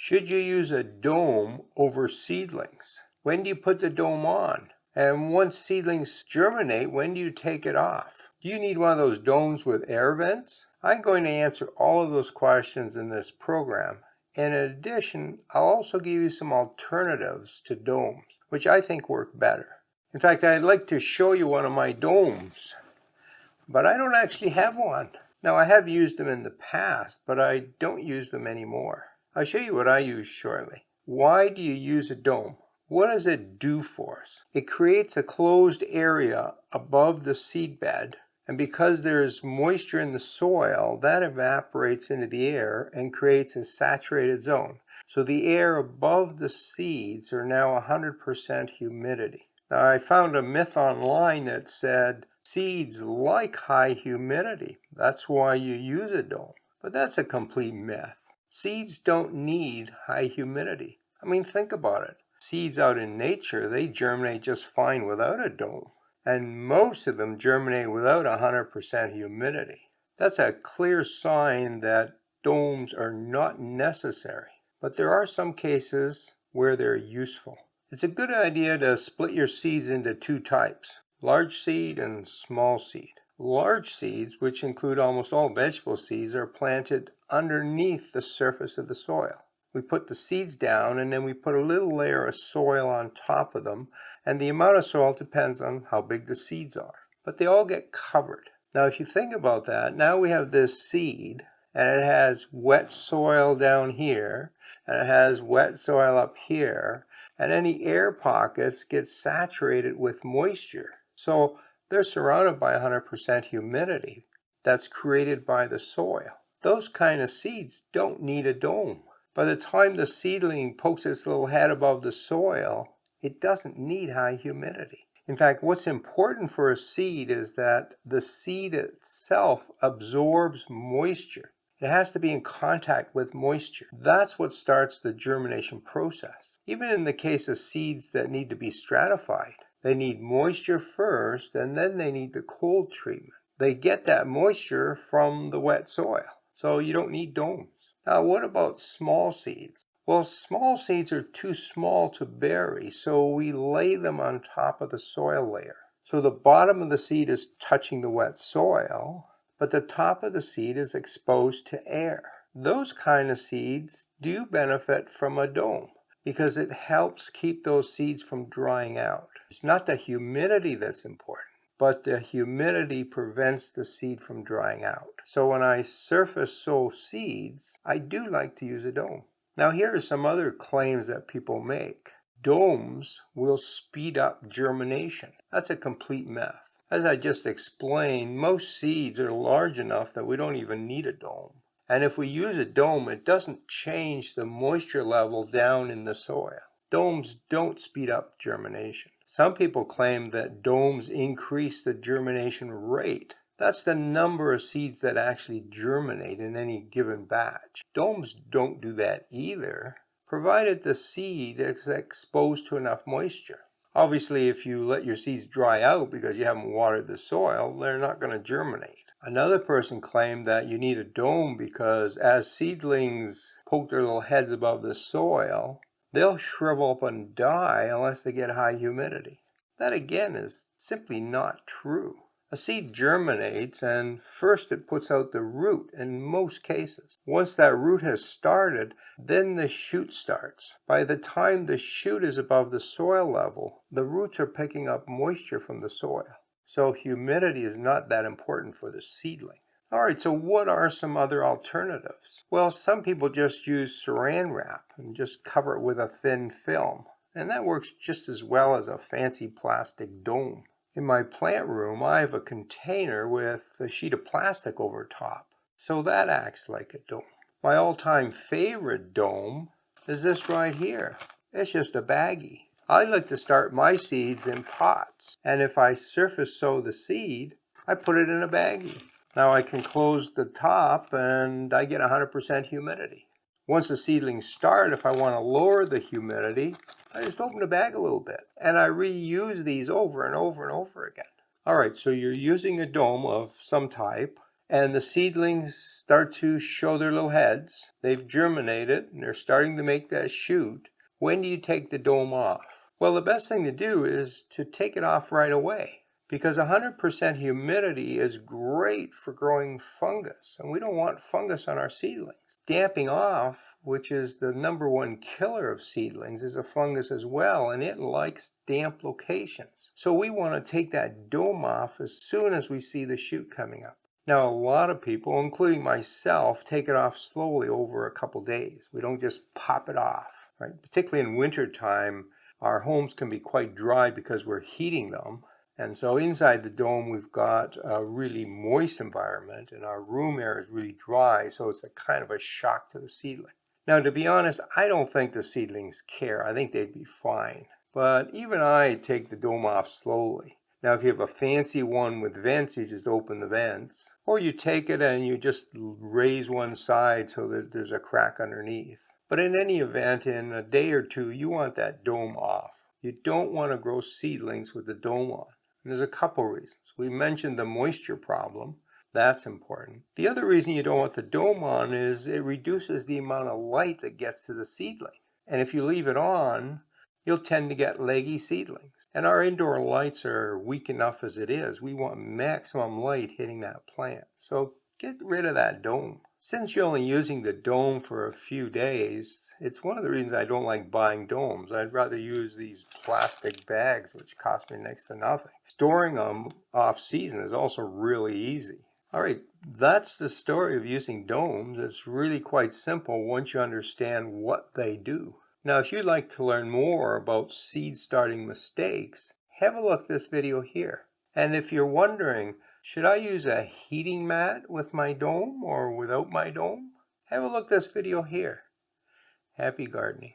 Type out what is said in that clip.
Should you use a dome over seedlings? When do you put the dome on? And once seedlings germinate, when do you take it off? Do you need one of those domes with air vents? I'm going to answer all of those questions in this program. And in addition, I'll also give you some alternatives to domes, which I think work better. In fact, I'd like to show you one of my domes, but I don't actually have one. Now, I have used them in the past, but I don't use them anymore. I'll show you what I use shortly. Why do you use a dome? What does it do for us? It creates a closed area above the seed bed, and because there's moisture in the soil, that evaporates into the air and creates a saturated zone. So the air above the seeds are now 100% humidity. Now, I found a myth online that said seeds like high humidity. That's why you use a dome. But that's a complete myth. Seeds don't need high humidity. I mean, think about it. Seeds out in nature, they germinate just fine without a dome. And most of them germinate without 100% humidity. That's a clear sign that domes are not necessary. But there are some cases where they're useful. It's a good idea to split your seeds into two types, large seed and small seed. Large seeds, which include almost all vegetable seeds, are planted underneath the surface of the soil. We put the seeds down and then we put a little layer of soil on top of them, and the amount of soil depends on how big the seeds are. But they all get covered. Now, if you think about that, now we have this seed, and it has wet soil down here, and it has wet soil up here, and any air pockets get saturated with moisture. So they're surrounded by 100% humidity that's created by the soil. Those kind of seeds don't need a dome. By the time the seedling pokes its little head above the soil, it doesn't need high humidity. In fact, what's important for a seed is that the seed itself absorbs moisture. It has to be in contact with moisture. That's what starts the germination process. Even in the case of seeds that need to be stratified, they need moisture first, and then they need the cold treatment. They get that moisture from the wet soil, so you don't need domes. Now, what about small seeds? Well, small seeds are too small to bury, so we lay them on top of the soil layer. So the bottom of the seed is touching the wet soil, but the top of the seed is exposed to air. Those kind of seeds do benefit from a dome because it helps keep those seeds from drying out. It's not the humidity that's important, but the humidity prevents the seed from drying out. So when I surface sow seeds, I do like to use a dome. Now, here are some other claims that people make. Domes will speed up germination. That's a complete myth. As I just explained, most seeds are large enough that we don't even need a dome. And if we use a dome, it doesn't change the moisture level down in the soil. Domes don't speed up germination. Some people claim that domes increase the germination rate. That's the number of seeds that actually germinate in any given batch. Domes don't do that either, provided the seed is exposed to enough moisture. Obviously, if you let your seeds dry out because you haven't watered the soil, they're not going to germinate. Another person claimed that you need a dome because as seedlings poke their little heads above the soil, they'll shrivel up and die unless they get high humidity. That again is simply not true. A seed germinates and first it puts out the root in most cases. Once that root has started, then the shoot starts. By the time the shoot is above the soil level, the roots are picking up moisture from the soil. So humidity is not that important for the seedling. All right, so what are some other alternatives? Well, some people just use saran wrap and just cover it with a thin film. And that works just as well as a fancy plastic dome. In my plant room, I have a container with a sheet of plastic over top, so that acts like a dome. My all-time favorite dome is this right here. It's just a baggie. I like to start my seeds in pots, and if I surface sow the seed, I put it in a baggie. Now I can close the top and I get 100% humidity. Once the seedlings start, if I want to lower the humidity, I just open the bag a little bit, and I reuse these over and over and over again. All right, so you're using a dome of some type, and the seedlings start to show their little heads. They've germinated and they're starting to make that shoot. When do you take the dome off? Well, the best thing to do is to take it off right away, because 100% humidity is great for growing fungus, and we don't want fungus on our seedlings. Damping off, which is the #1 killer of seedlings, is a fungus as well, and it likes damp locations. So we want to take that dome off as soon as we see the shoot coming up. Now, a lot of people, including myself, take it off slowly over a couple days. We don't just pop it off, right? Particularly in wintertime, our homes can be quite dry because we're heating them. And so inside the dome, we've got a really moist environment, and our room air is really dry, so it's a kind of a shock to the seedling. Now, to be honest, I don't think the seedlings care. I think they'd be fine. But even I take the dome off slowly. Now, if you have a fancy one with vents, you just open the vents. Or you take it and you just raise one side so that there's a crack underneath. But in any event, in a day or two, you want that dome off. You don't want to grow seedlings with the dome on. And there's a couple reasons. We mentioned the moisture problem. That's important. The other reason you don't want the dome on is it reduces the amount of light that gets to the seedling. And if you leave it on, you'll tend to get leggy seedlings. And our indoor lights are weak enough as it is. We want maximum light hitting that plant. So get rid of that dome. Since you're only using the dome for a few days, it's one of the reasons I don't like buying domes. I'd rather use these plastic bags, which cost me next to nothing. Storing them off season is also really easy. All right, that's the story of using domes. It's really quite simple once you understand what they do. Now, if you'd like to learn more about seed starting mistakes, have a look at this video here. And if you're wondering, should I use a heating mat with my dome or without my dome? Have a look at this video here. Happy gardening.